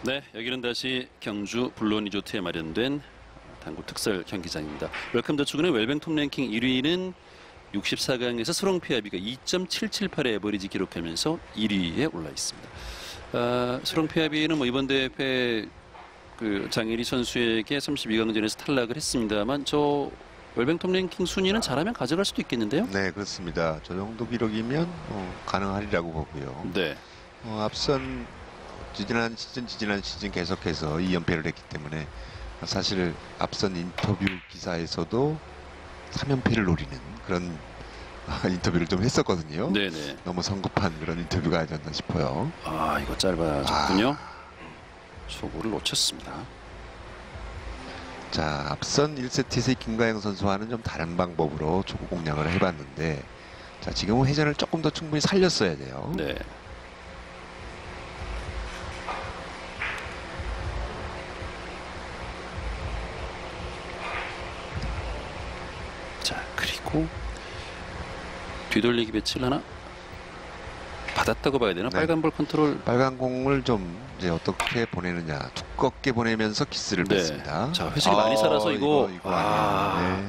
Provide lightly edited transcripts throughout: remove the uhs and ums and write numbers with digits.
네, 여기는 다시 경주 블루 리조트에 마련된 당구 특설 경기장입니다. 웰컴 더 축구는 웰뱅 톱 랭킹 1위는 64강에서 스롱피아비가 2.778의 에버리지 기록하면서 1위에 올라 있습니다. 스롱피아비는 뭐 이번 대회 그 장혜리 선수에게 32강전에서 탈락을 했습니다만 저 웰뱅 톱 랭킹 순위는 잘하면 가져갈 수도 있겠는데요. 네, 그렇습니다. 저 정도 기록이면 가능하리라고 보고요. 네. 앞선 지지난 시즌 계속해서 2연패를 했기 때문에 사실 앞선 인터뷰 기사에서도 3연패를 노리는 그런 인터뷰를 좀 했었거든요. 네네. 너무 성급한 그런 인터뷰가 아니었나 싶어요. 아, 이거 짧아졌군요. 소구를 놓쳤습니다. 자, 앞선 1세트에서 김가영 선수와는 좀 다른 방법으로 초구 공략을 해봤는데, 자, 지금은 회전을 조금 더 충분히 살렸어야 돼요. 네. 자, 그리고 뒤돌리기 배치를 하나 받았다고 봐야 되나? 네. 빨간 볼 컨트롤. 빨간 공을 좀 이제 어떻게 보내느냐, 두껍게 보내면서 키스를 네. 뺐습니다. 자, 회전이 많이 살아서 이거 아니에요. 네.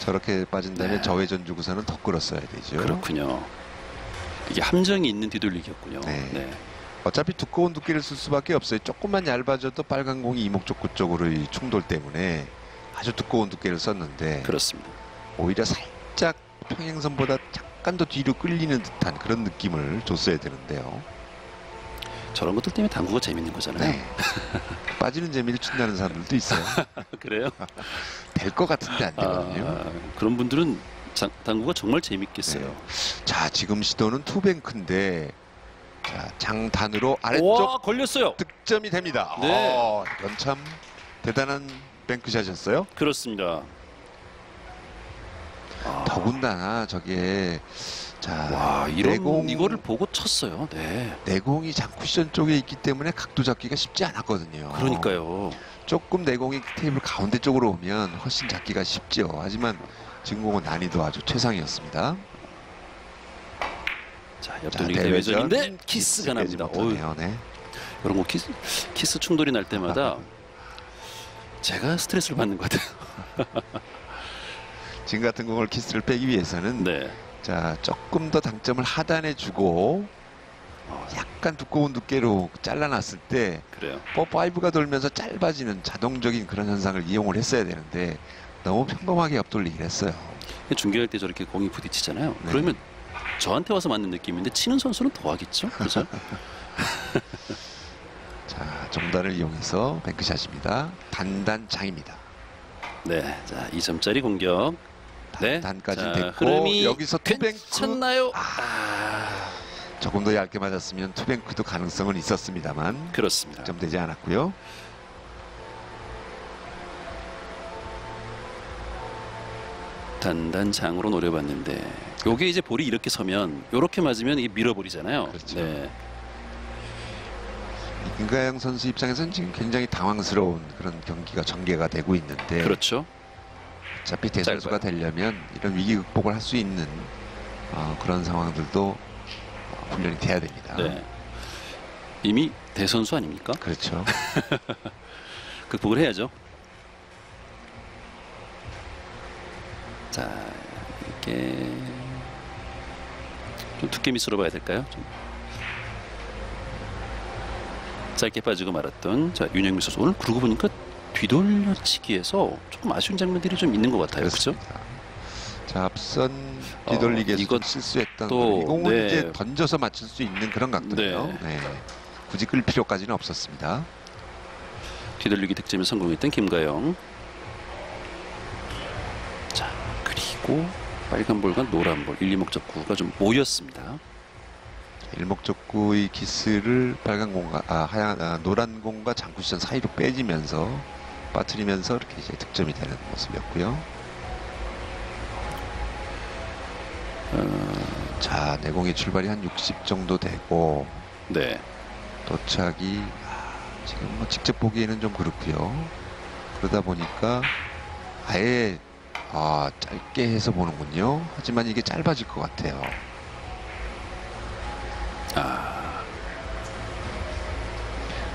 저렇게 빠진 다음에 네. 저회전 주고서는 더 끌었어야 되죠. 그렇군요. 이게 함정이 있는 뒤돌리기였군요. 네. 네. 어차피 두꺼운 두께를 쓸 수밖에 없어요. 조금만 얇아져도 빨간 공이 이목적구 쪽으로 이 충돌 때문에 아주 두꺼운 두께를 썼는데, 그렇습니다. 오히려 살짝 평행선보다 약간 더 뒤로 끌리는 듯한 그런 느낌을 줬어야 되는데요. 저런 것들 때문에 당구가 재밌는 거잖아요. 네. 빠지는 재미를 준다는 사람들도 있어요. 그래요? 될 것 같은데 안 되거든요. 그런 분들은 당구가 정말 재밌겠어요. 네. 자, 지금 시도는 투뱅크인데, 자, 장단으로 와, 아래쪽 걸렸어요. 득점이 됩니다. 네. 이건 참 대단한 뱅크샷이었어요. 그렇습니다. 더군다나 저게, 자, 와, 이런 내공, 이거를 보고 쳤어요. 네. 내공이 장쿠션 쪽에 있기 때문에 각도 잡기가 쉽지 않았거든요. 그러니까요. 조금 내공이 테이블 가운데 쪽으로 오면 훨씬 잡기가 쉽죠. 하지만 지금 공은 난이도 아주 최상이었습니다. 자, 옆돌리기 대회전인데 키스가 납니다. 못하네요. 네. 이런 거 키스 충돌이 날 때마다 제가 스트레스를 받는 것 같아요. 지금 같은 공을 키스를 빼기 위해서는 네. 자, 조금 더 당점을 하단에 주고 약간 두꺼운 두께로 잘라놨을 때 그래요. 4-5가 돌면서 짧아지는 자동적인 그런 현상을 이용을 했어야 되는데 너무 평범하게 옆돌리기를 했어요. 중계할 때 저렇게 공이 부딪히잖아요. 네. 그러면 저한테 와서 맞는 느낌인데 치는 선수는 더 하겠죠? 그렇죠? 자, 정단을 이용해서 뱅크샷입니다. 단단장입니다. 네. 자, 2점짜리 공격. 네. 단까지 자, 됐고 흐름이 여기서 투뱅크 괜찮나요? 조금 더 얇게 맞았으면 투뱅크도 가능성은 있었습니다만 그렇습니다. 득점되지 않았고요. 단단장으로 노려봤는데 요게 이제 볼이 이렇게 서면 요렇게 맞으면 이게 밀어버리잖아요. 그렇죠. 네. 김가영 선수 입장에서는 지금 굉장히 당황스러운 그런 경기가 전개가 되고 있는데 그렇죠. 어차피 대선수가 되려면 이런 위기 극복을 할 수 있는 그런 상황들도 훈련이 돼야 됩니다. 네. 이미 대선수 아닙니까? 그렇죠. 극복을 해야죠. 자, 이렇게 좀 두께 미스로 봐야 될까요? 좀 짧게 빠지고 말았던 자 윤영미 선수 오늘 그러고 보니까 뒤돌려치기에서 조금 아쉬운 장면들이 좀 있는 것 같아요. 그렇죠? 자, 앞선 뒤돌리기에서 이것 실수했던 또, 이 공은 네. 이제 던져서 맞출 수 있는 그런 각도예요. 네. 네. 굳이 끌 필요까지는 없었습니다. 뒤돌리기 득점에 성공했던 김가영. 자, 그리고 빨간 볼과 노란 볼 1, 2목적구가 좀 모였습니다. 일목적구의 키스를 빨간 공과 노란 공과 장쿠션 사이로 빼지면서 빠뜨리면서 이렇게 이제 득점이 되는 모습이었고요. 자, 내공의 출발이 한 60 정도 되고 네. 도착이 지금 뭐 직접 보기에는 좀 그렇고요. 그러다 보니까 아예 짧게 해서 보는군요. 하지만 이게 짧아질 것 같아요.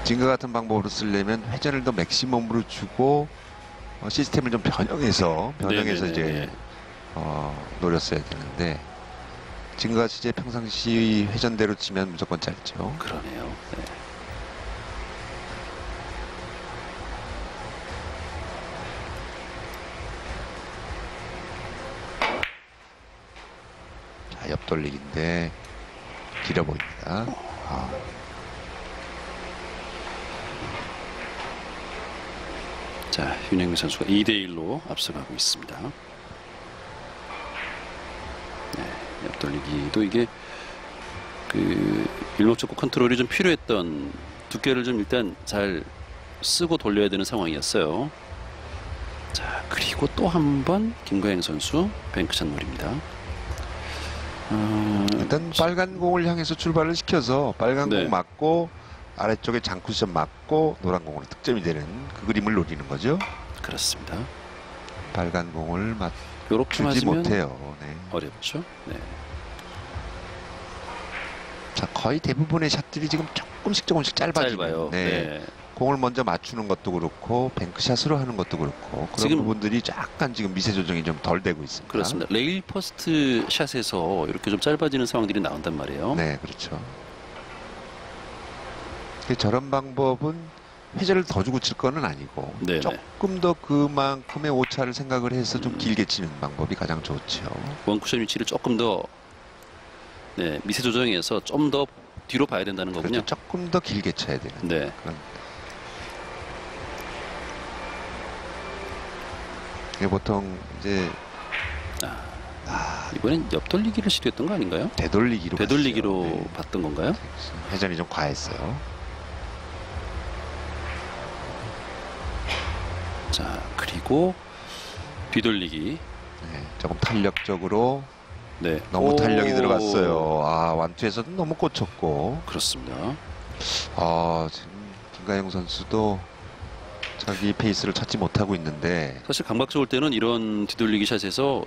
지금과 같은 방법으로 쓰려면 회전을 더 맥시멈으로 주고 시스템을 좀 변형해서 네네네네. 이제 노렸어야 되는데 지금같이 이제 평상시 회전대로 치면 무조건 짧죠. 그러네요. 네. 자, 옆돌리기인데 길어 보입니다. 자, 윤영미 선수가 2대1로 앞서가고 있습니다. 네, 옆돌리기도 이게 그 일목적고 컨트롤이 좀 필요했던 두께를 좀 일단 잘 쓰고 돌려야 되는 상황이었어요. 자, 그리고 또 한 번 김가영 선수 뱅크샷 노립니다. 일단 빨간 공을 향해서 출발을 시켜서 빨간 네. 공 맞고 아래쪽에 장쿠션 맞고 노란 공으로 득점이 되는 그 그림을 노리는 거죠. 그렇습니다. 빨간 공을 요렇게 맞추지 맞으면 못해요. 네. 어렵죠. 네. 자, 거의 대부분의 샷들이 지금 조금씩 짧아지고 짧아요. 네. 네. 공을 먼저 맞추는 것도 그렇고 뱅크샷으로 하는 것도 그렇고 그런 지금 부분들이 약간 지금 미세 조정이 좀 덜 되고 있습니다. 그렇습니다. 레일 퍼스트 샷에서 이렇게 좀 짧아지는 상황들이 나온단 말이에요. 네, 그렇죠. 저런 방법은 회전을 더 주고 칠 거는 아니고 네네. 조금 더 그만큼의 오차를 생각을 해서 좀 길게 치는 방법이 가장 좋죠. 원쿠션 위치를 조금 더 네, 미세 조정해서 좀 더 뒤로 봐야 된다는 거군요. 그렇죠. 조금 더 길게 쳐야 되는 네. 그런. 이게 보통 이제 이번엔 옆돌리기를 시도했던 거 아닌가요? 되돌리기로 되돌리기로 갔어요. 네. 봤던 건가요? 회전이 좀 과했어요. 자, 그리고 뒤돌리기. 네, 조금 탄력적으로 네. 너무 탄력이 들어갔어요. 완투에서도 너무 꽂혔고. 그렇습니다. 지금 김가영 선수도 자기 페이스를 찾지 못하고 있는데 사실 강박적 올 때는 이런 뒤돌리기 샷에서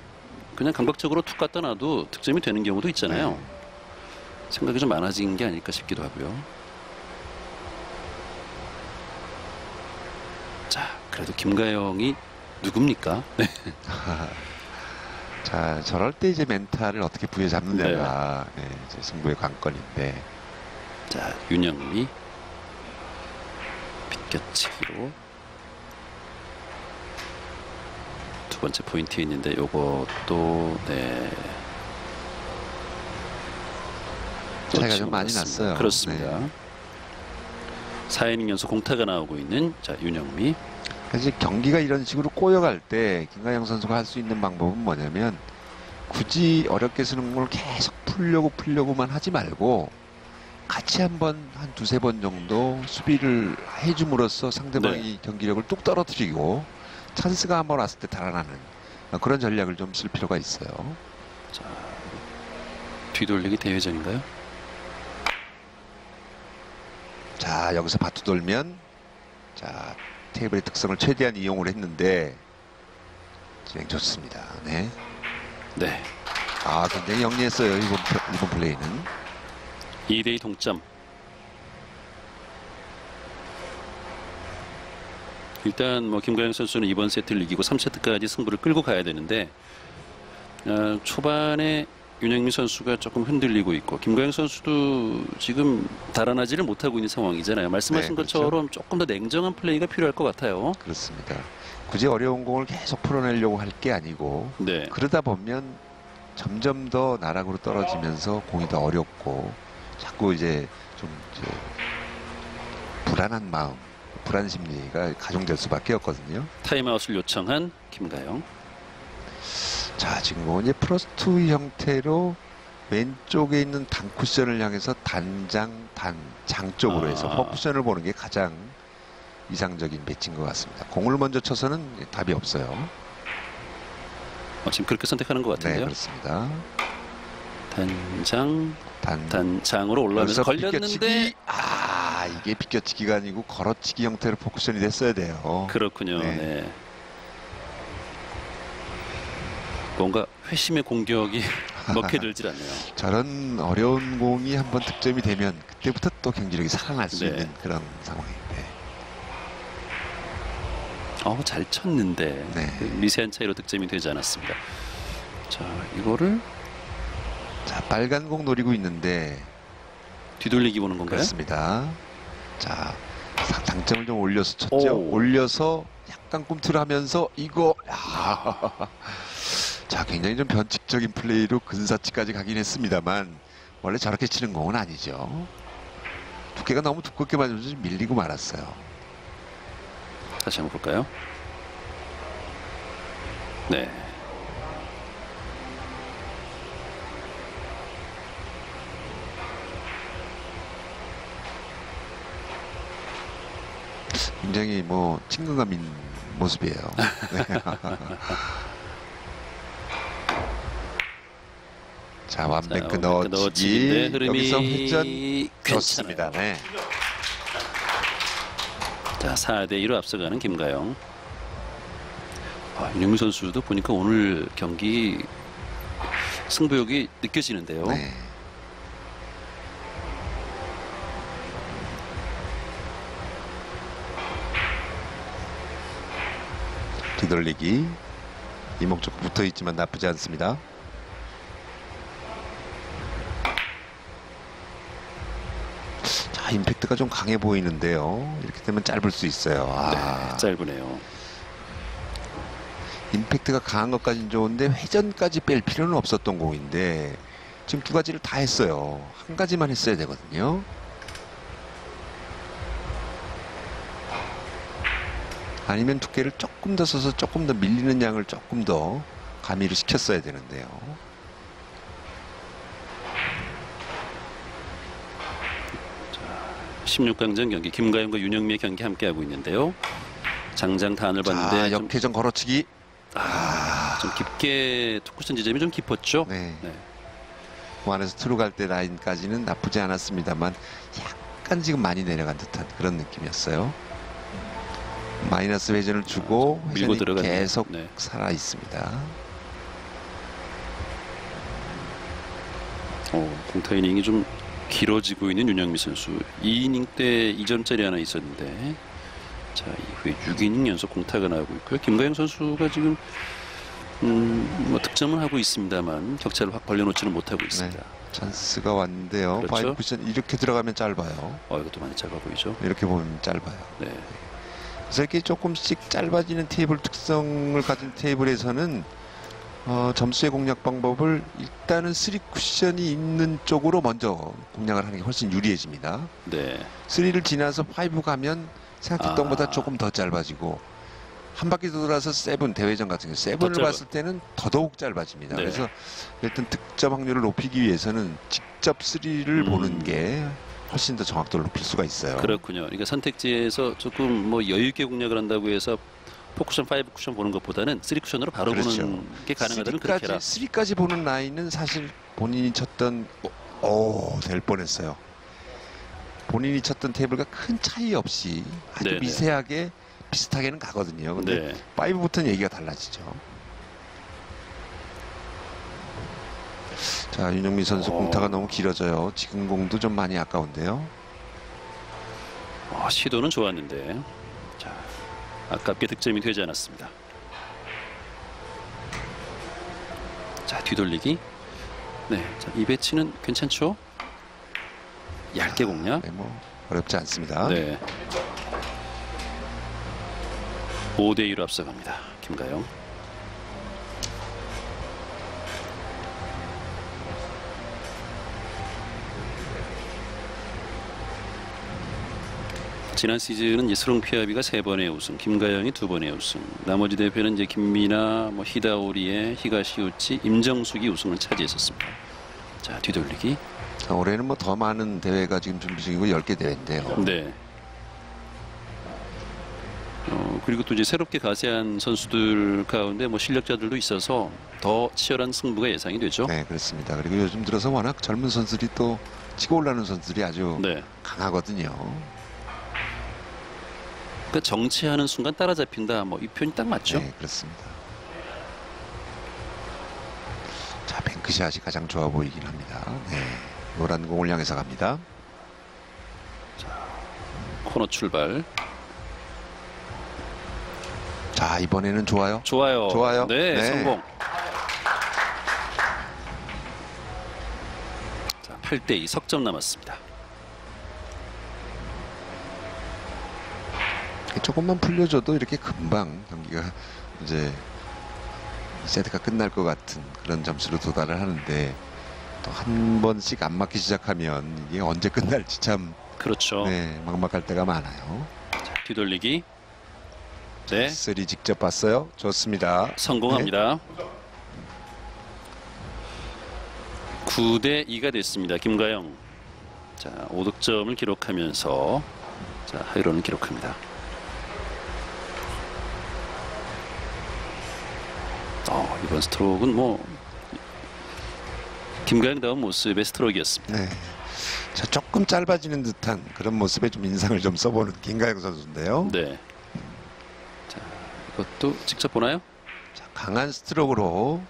그냥 강박적으로 툭 갖다 놔도 득점이 되는 경우도 있잖아요. 네. 생각이 좀 많아진 게 아닐까 싶기도 하고요. 자, 그래도 김가영이 누굽니까? 네. 자, 저럴 때 이제 멘탈을 어떻게 부여잡느냐가 이제 승부의 관건인데. 자, 윤영미 빗겨치기로 두 번째 포인트에 있는데 요것도 네. 차이가 놓치고 좀 많이 말았습니다. 났어요. 그렇습니다. 네. 4이닝 연속 공타가 나오고 있는 자 윤영미. 사실 경기가 이런 식으로 꼬여갈 때 김가영 선수가 할 수 있는 방법은 뭐냐면 굳이 어렵게 쓰는 걸 계속 풀려고만 하지 말고 같이 한 두세 번 정도 수비를 해줌으로써 상대방이 경기력을 뚝 떨어뜨리고 찬스가 한번 왔을 때 달아나는 그런 전략을 좀 쓸 필요가 있어요. 자, 뒤돌리기 대회전인가요? 자, 여기서 바투 돌면 자, 테이블의 특성을 최대한 이용을 했는데 진행 좋습니다. 네. 네. 굉장히 영리했어요. 이번 플레이는. 2대2 동점. 일단 뭐 김가영 선수는 이번 세트를 이기고 3세트까지 승부를 끌고 가야 되는데 초반에 윤영미 선수가 조금 흔들리고 있고 김가영 선수도 지금 달아나지를 못하고 있는 상황이잖아요. 말씀하신 네, 그렇죠. 것처럼 조금 더 냉정한 플레이가 필요할 것 같아요. 그렇습니다. 굳이 어려운 공을 계속 풀어내려고 할 게 아니고 네. 그러다 보면 점점 더 나락으로 떨어지면서 공이 더 어렵고 자꾸 이제 좀 불안한 마음, 불안 심리가 가중될 수밖에 없거든요. 타임아웃을 요청한 김가영. 자, 지금 이제 프로스트 형태로 왼쪽에 있는 단 쿠션을 향해서 단장 쪽으로 해서 퍼쿠션을 보는 게 가장 이상적인 배치인 것 같습니다. 공을 먼저 쳐서는 답이 없어요. 지금 그렇게 선택하는 것 네, 같은데요. 그렇습니다. 단장으로 올라오면서 걸렸는데 비껴치기. 이게 비껴치기가 아니고 걸어치기 형태로 포쿠션이 됐어야 돼요. 그렇군요. 네. 네. 뭔가 회심의 공격이 먹혀들질 않네요. 저런 어려운 공이 한번 득점이 되면 그때부터 또 경기력이 살아날 수 네. 있는 그런 상황인데. 잘 쳤는데 네. 그 미세한 차이로 득점이 되지 않았습니다. 자, 이거를 자, 빨간 공 노리고 있는데 뒤돌리기 보는 건가요? 그렇습니다. 자, 당점을 좀 올려서 쳤죠. 오. 올려서 약간 꿈틀하면서 이거 자, 굉장히 좀 변칙적인 플레이로 근사치까지 가긴 했습니다만 원래 저렇게 치는 공은 아니죠. 두께가 너무 두껍게 맞으면서 좀 밀리고 말았어요. 다시 한번 볼까요? 네. 굉장히 뭐 친근감 있는 모습이에요. 네. 자, 완뱅크 넣어치기. 넣어치기인데 흐름이 여기서 회전 괜찮아요. 좋습니다. 네. 자, 4대2로 앞서가는 김가영. 윤영민 선수도 보니까 오늘 경기 승부욕이 느껴지는데요. 네. 뒤돌리기. 이목적 붙어 있지만 나쁘지 않습니다. 자, 임팩트가 좀 강해 보이는데요. 이렇게 되면 짧을 수 있어요. 네, 짧으네요. 임팩트가 강한 것까지는 좋은데 회전까지 뺄 필요는 없었던 공인데 지금 두 가지를 다 했어요. 한 가지만 했어야 되거든요. 아니면 두께를 조금 더 써서 조금 더 밀리는 양을 조금 더 가미를 시켰어야 되는데요. 자, 16강전 경기 김가영과 윤영미의 경기 함께하고 있는데요. 장장 단을 봤는데 좀, 역회전 걸어치기. 좀 깊게 투쿠션 지점이 좀 깊었죠. 네. 네. 그 안에서 트루 갈 때 라인까지는 나쁘지 않았습니다만 약간 지금 많이 내려간 듯한 그런 느낌이었어요. 마이너스 회전을 주고 밀고 회전이 들어가네요. 계속 네. 살아 있습니다. 공타 이닝이 좀 길어지고 있는 윤영미 선수. 2이닝 때 2점짜리 하나 있었는데 자, 이후에 6이닝 연속 공타가 나오고 있고요. 김가영 선수가 지금 뭐 득점은 하고 있습니다만 격차를 확 벌려놓지는 못하고 있습니다. 네. 찬스가 왔는데요. 그렇죠. 파이브 쿠션 이렇게 들어가면 짧아요. 이것도 많이 짧아 보이죠. 이렇게 보면 짧아요. 네. 그래서 이렇게 조금씩 짧아지는 테이블 특성을 가진 테이블에서는 점수의 공략 방법을 일단은 3쿠션이 있는 쪽으로 먼저 공략을 하는 게 훨씬 유리해집니다. 네. 3를 지나서 5 가면 생각했던 것보다 아. 조금 더 짧아지고 한 바퀴 돌아서 7 대회전 같은 경우 7을 짧아. 봤을 때는 더더욱 짧아집니다. 네. 그래서 일단 득점 확률을 높이기 위해서는 직접 3를 보는 게 훨씬 더 정확도를 높일 수가 있어요. 그렇군요. 그러니까 선택지에서 조금 뭐 여유 있게 공략을 한다고 해서 4쿠션, 5쿠션 보는 것보다는 3쿠션으로 바로 그렇죠. 보는 게 가능하다면 그렇게 해라. 3까지 보는 라인은 사실 본인이 쳤던 될 뻔했어요. 본인이 쳤던 테이블과 큰 차이 없이 아주 네네. 미세하게 비슷하게는 가거든요. 근데 네. 5부터는 얘기가 달라지죠. 자, 윤영민 선수 공타가 너무 길어져요. 지금 공도 좀 많이 아까운데요. 시도는 좋았는데 자, 아깝게 득점이 되지 않았습니다. 자, 뒤돌리기. 네, 자, 이 배치는 괜찮죠? 얇게 공략. 네, 뭐 어렵지 않습니다. 네. 5대2로 앞서갑니다. 김가영. 지난 시즌은 이제 스롱피아비가 3번의 우승, 김가영이 2번의 우승. 나머지 대회는 이제 김미나, 뭐 히다오리에, 히가시우치, 임정숙이 우승을 차지했었습니다. 자, 뒤돌리기. 자, 올해는 뭐 더 많은 대회가 지금 준비 중이고 10개 대회인데요. 네. 그리고 또 이제 새롭게 가세한 선수들 가운데 뭐 실력자들도 있어서 더 치열한 승부가 예상이 되죠. 네, 그렇습니다. 그리고 요즘 들어서 워낙 젊은 선수들이 또 치고 올라오는 선수들이 아주 네. 강하거든요. 그러니까 정치하는 순간 따라잡힌다. 뭐 이 표현이 딱 맞죠? 네, 그렇습니다. 자, 뱅크 그 샷이 가장 좋아 보이긴 합니다. 네. 노란 공을 향해서 갑니다. 코너 출발. 자, 이번에는 좋아요. 좋아요. 좋아요. 네, 네. 성공. 자, 8대2 석점 남았습니다. 조금만 풀려줘도 이렇게 금방 경기가 이제 세트가 끝날 것 같은 그런 점수로 도달을 하는데 또 한 번씩 안 맞기 시작하면 이게 언제 끝날지 참 그렇죠. 네, 막막할 때가 많아요. 자, 뒤돌리기. 네, 쓰리 직접 봤어요. 좋습니다. 성공합니다. 9대2가 됐습니다. 김가영. 자, 5득점을 기록하면서 자, 하이런을 기록합니다. 이번 스트로크는 뭐 김가영다운 모습의 스트로크였습니다. 네. 자, 조금 짧아지는 듯한 그런 모습에 좀 인상을 좀 써보는 김가영 선수인데요. 네. 자, 이것도 직접 보나요? 자, 강한 스트로크로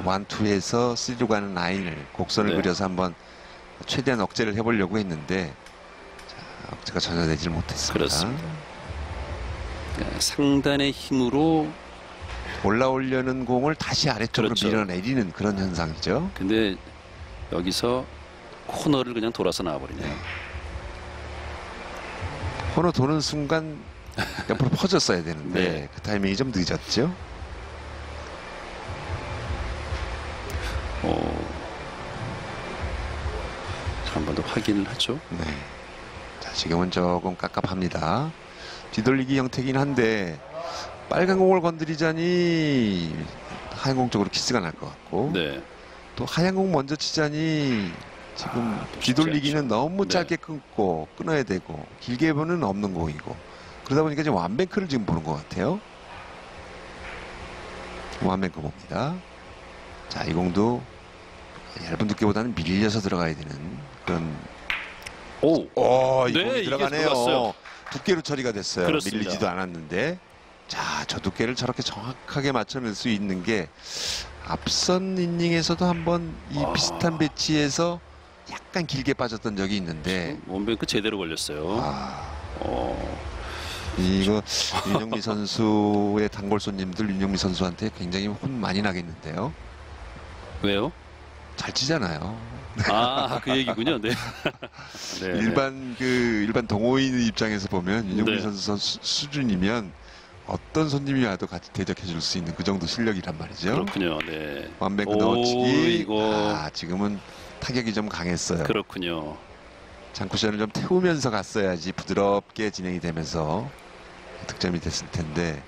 원투에서 쓰리로 가는 라인을 곡선을 네. 그려서 한번 최대한 억제를 해보려고 했는데 자, 억제가 전혀 되질 못했습니다. 그렇습니다. 네, 상단의 힘으로 올라오려는 공을 다시 아래쪽으로 그렇죠. 밀어내리는 그런 현상이죠. 근데 여기서 코너를 그냥 돌아서 나와버리네요. 코너 도는 순간 옆으로 퍼졌어야 되는데 네. 그 타이밍이 좀 늦었죠. 한 번 더 확인을 하죠. 네. 자, 지금은 조금 깝깝합니다. 뒤돌리기 형태긴 한데 빨간 공을 건드리자니 하얀 공 쪽으로 키스가 날 것 같고 네. 또 하얀 공 먼저 치자니 지금 쉽지 뒤돌리기는 않죠. 너무 네. 짧게 끊고 끊어야 되고 길게 보는 없는 공이고 그러다 보니까 지금 완뱅크를 지금 보는 것 같아요. 완뱅크 봅니다. 자, 이 공도 얇은 두께보다는 밀려서 들어가야 되는 그런 오, 이 네, 공이 이게 들어가네요. 들어갔어요. 두께로 처리가 됐어요. 그렇습니다. 밀리지도 않았는데 자, 저 두께를 저렇게 정확하게 맞춰낼 수 있는 게 앞선 이닝에서도 한번 이 비슷한 배치에서 약간 길게 빠졌던 적이 있는데 원뱅크 제대로 걸렸어요. 이거 윤영미 선수의 단골 손님들 윤영미 선수한테 굉장히 혼 많이 나겠는데요. 왜요? 잘 치잖아요. 그 얘기군요. 네. 네. 일반 동호인 입장에서 보면 윤영미 네. 선수 수준이면 어떤 손님이 와도 같이 대적해 줄 수 있는 그 정도 실력이란 말이죠. 그렇군요. 네. 완뱅크 오, 넣어치기. 이거. 지금은 타격이 좀 강했어요. 그렇군요. 장쿠션을 좀 태우면서 갔어야지 부드럽게 진행이 되면서 득점이 됐을 텐데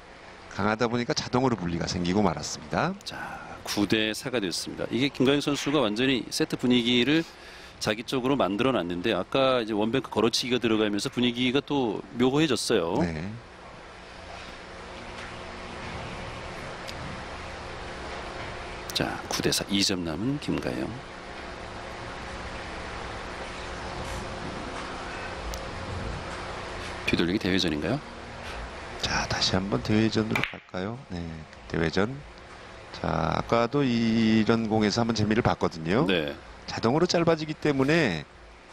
강하다 보니까 자동으로 분리가 생기고 말았습니다. 자, 9대4가 됐습니다. 이게 김가영 선수가 완전히 세트 분위기를 자기 쪽으로 만들어 놨는데 아까 이제 원뱅크 걸어치기가 들어가면서 분위기가 또 묘해졌어요. 네. 자, 9대4 2점 남은 김가영. 뒤돌리기 대회전인가요? 자, 다시 한번 대회전으로 갈까요? 네, 대회전. 자, 아까도 이런 공에서 한번 재미를 봤거든요. 네. 자동으로 짧아지기 때문에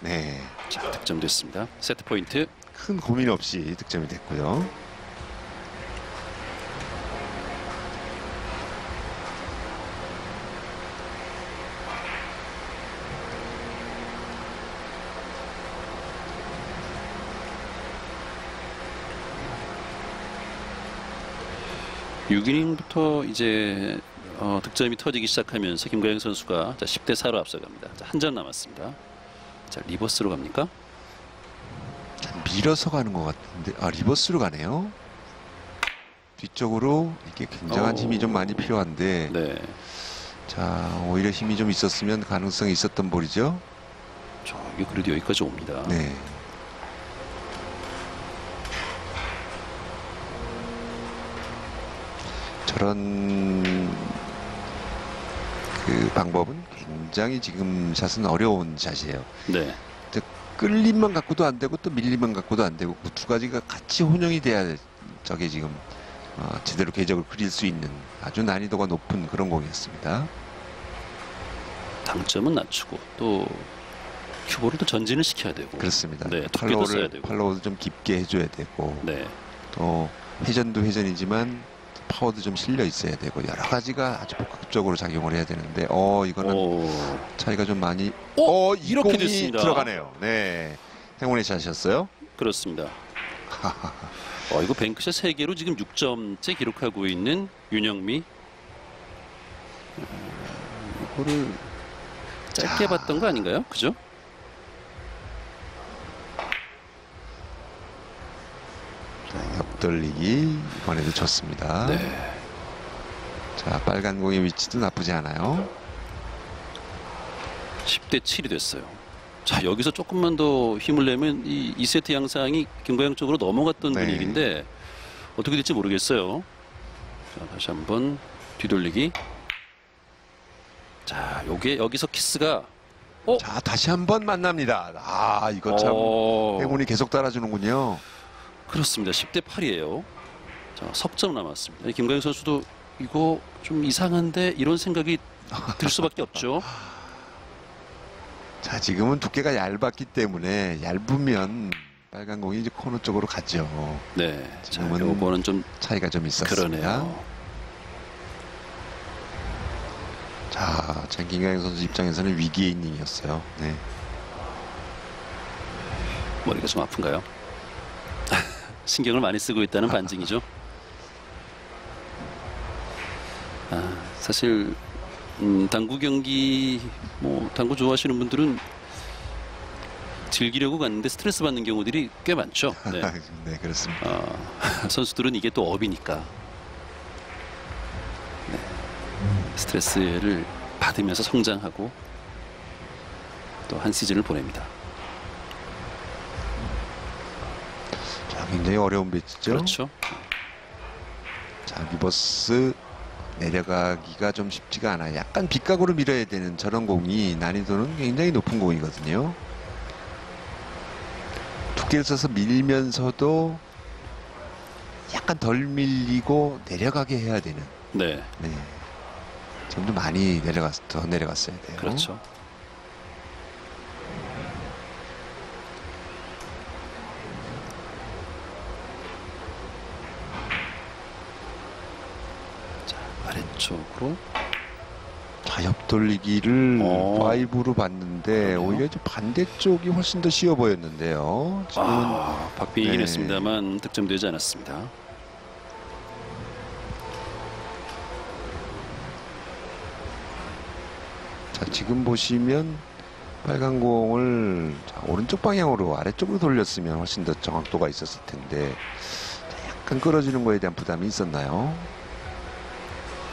네, 자, 득점 됐습니다. 세트 포인트. 큰 고민 없이 득점이 됐고요. 육 6이닝부터 이제 득점이 터지기 시작하면서 김가영 선수가 10대4로 앞서갑니다. 한 점 남았습니다. 자, 리버스로 갑니까? 밀어서 가는 것 같은데 리버스로 가네요. 뒤쪽으로 이게 굉장한 힘이 좀 많이 필요한데 네. 자, 오히려 힘이 좀 있었으면 가능성이 있었던 볼이죠. 이게 그래도 여기까지 옵니다. 네. 저런 그 방법은 굉장히 지금 샷은 어려운 샷이에요. 네. 끌림만 갖고도 안 되고 또 밀림만 갖고도 안 되고 그 두 가지가 같이 혼용이 돼야 저게 지금 제대로 궤적을 그릴 수 있는 아주 난이도가 높은 그런 공이었습니다. 당점은 낮추고 또 큐브를 또 전진을 시켜야 되고. 그렇습니다. 네, 두께도 써야 되고. 팔로우도 좀 깊게 해줘야 되고 네. 또 회전도 회전이지만 파워도 좀 실려 있어야 되고 여러 가지가 아주 복합적으로 작용을 해야 되는데 이거는 차이가 좀 많이 이 이렇게 공이 됐습니다. 들어가네요. 네, 행운의 샷이었어요. 그렇습니다. 이거 뱅크샷 3개로 지금 6점째 기록하고 있는 윤영미. 이거를 짧게 봤던 거 아닌가요? 그죠? 옆돌리기 이번에도 좋습니다. 네. 자, 빨간 공의 위치도 나쁘지 않아요. 10대 7이 됐어요. 자, 여기서 조금만 더 힘을 내면 이 2세트 양상이 김가영 쪽으로 넘어갔던 네. 분위기인데 어떻게 될지 모르겠어요. 자, 다시 한번 뒤돌리기. 자, 여기서 키스가 자, 다시 한번 만납니다. 이거 참 행운이 계속 따라주는군요. 그렇습니다. 10대 8이에요. 자, 석점 남았습니다. 김가영 선수도 이거 좀 이상한데 이런 생각이 들 수밖에 없죠. 자, 지금은 두께가 얇았기 때문에 얇으면 빨간 공이 이제 코너 쪽으로 가죠. 네. 자, 지금은 이거는 좀 차이가 좀 있었습니다. 그러네요. 자, 김가영 선수 입장에서는 위기의 이닝이었어요. 네. 머리가 좀 아픈가요? 신경을 많이 쓰고 있다는 반증이죠. 사실 당구 경기 당구 좋아하시는 분들은 즐기려고 갔는데 스트레스 받는 경우들이 꽤 많죠. 네. 네, 그렇습니다. 선수들은 이게 또 업이니까 네. 스트레스를 받으면서 성장하고 또 한 시즌을 보냅니다. 자, 굉장히 어려운 배치죠. 그렇죠. 자, 리버스 내려가기가 좀 쉽지가 않아요. 약간 빗각으로 밀어야 되는 저런 공이 난이도는 굉장히 높은 공이거든요. 두께를 써서 밀면서도 약간 덜 밀리고 내려가게 해야 되는. 네. 네. 좀 더 많이 더 내려갔어야 돼요. 그렇죠. 자, 아래쪽으로. 자, 옆돌리기를 오. 5로 봤는데 그러네요. 오히려 좀 반대쪽이 훨씬 더 쉬워 보였는데요. 지금은 박빙이긴 네. 했습니다만 득점되지 않았습니다. 자, 지금 보시면 빨간 공을 오른쪽 방향으로 아래쪽으로 돌렸으면 훨씬 더 정확도가 있었을 텐데 약간 끌어지는 거에 대한 부담이 있었나요?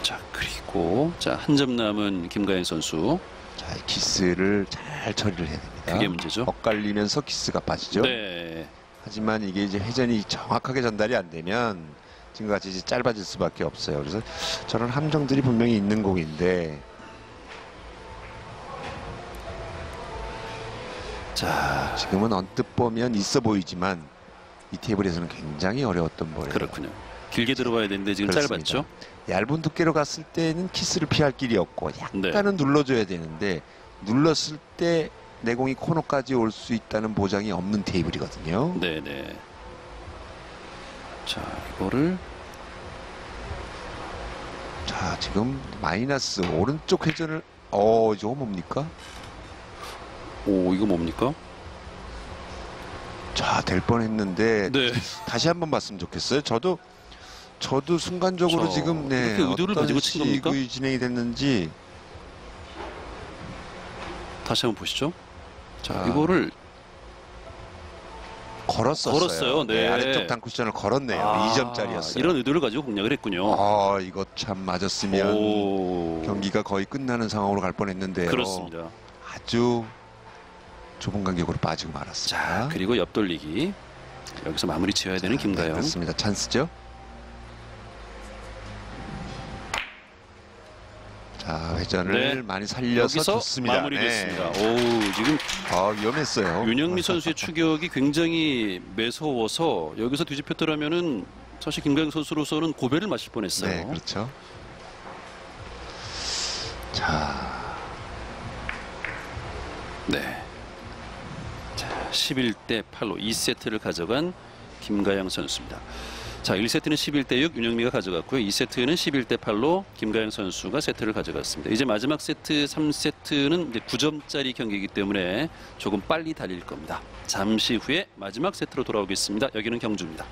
자, 그리고 한 점 남은 김가연 선수. 자, 키스를 잘 처리를 해야 됩니다. 그게 문제죠. 엇갈리면서 키스가 빠지죠. 네. 하지만 이게 이제 회전이 정확하게 전달이 안 되면 지금같이 이제 짧아질 수밖에 없어요. 그래서 저런 함정들이 분명히 있는 공인데 자, 지금은 언뜻 보면 있어 보이지만 이 테이블에서는 굉장히 어려웠던 거예요. 그렇군요. 길게 들어와야 되는데 지금 그렇습니다. 짧았죠. 얇은 두께로 갔을 때는 키스를 피할 길이 없고 약간은 눌러줘야 되는데 눌렀을 때 내공이 코너까지 올 수 있다는 보장이 없는 테이블이거든요. 네네. 자, 이거를 자, 지금 마이너스 오른쪽 회전을 저거 뭡니까? 이거 뭡니까? 자, 될 뻔했는데 네. 다시 한번 봤으면 좋겠어요. 저도 순간적으로 지금 이렇게 의도를 어떤 가지고 친 겁니까? 식의 진행이 됐는지 다시 한번 보시죠. 자, 아. 이거를 걸었어요. 네. 아래쪽 단쿠션을 걸었네요. 2점짜리였어요. 이런 의도를 가지고 공략을 했군요. 이거 참 맞았으면 경기가 거의 끝나는 상황으로 갈 뻔했는데요. 그렇습니다. 아주 좁은 간격으로 빠지고 자, 말았습니다. 그리고 옆돌리기. 여기서 마무리 지어야 되는 네, 김가영. 그렇습니다. 찬스죠. 자, 회전을 네. 많이 살려서 여기서 좋습니다. 마무리됐습니다. 네. 지금 위험했어요. 윤영미 선수의 추격이 굉장히 매서워서 여기서 뒤집혔더라면은 사실 김가영 선수로서는 고배를 마실 뻔했어요. 네, 그렇죠. 자, 네. 자, 11대 8로 2세트를 가져간 김가영 선수입니다. 자, 1세트는 11대 6 윤영미가 가져갔고요. 2세트는 11대 8로 김가영 선수가 세트를 가져갔습니다. 이제 마지막 세트 3세트는 이제 9점짜리 경기이기 때문에 조금 빨리 달릴 겁니다. 잠시 후에 마지막 세트로 돌아오겠습니다. 여기는 경주입니다.